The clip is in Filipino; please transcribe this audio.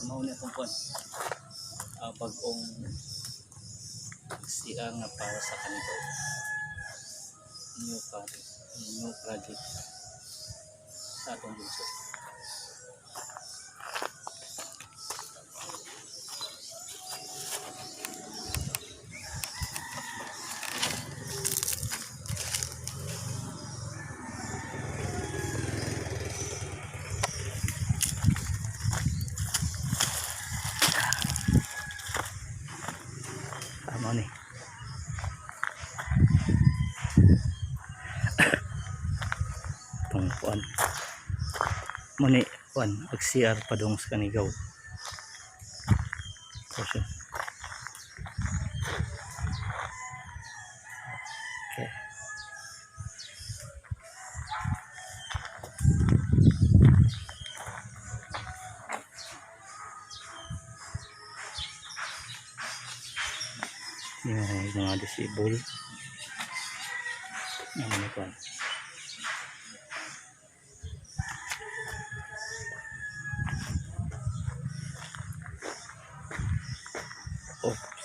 mauna itong kuwan. Bagong siya nga para sa kanito. New project sa atong lungsod. Tama ni. Itong kuwan. Mani kuwan, ag-CR padung sa kanigaw. Okay. Yung mga disable. Ano pa? Okay.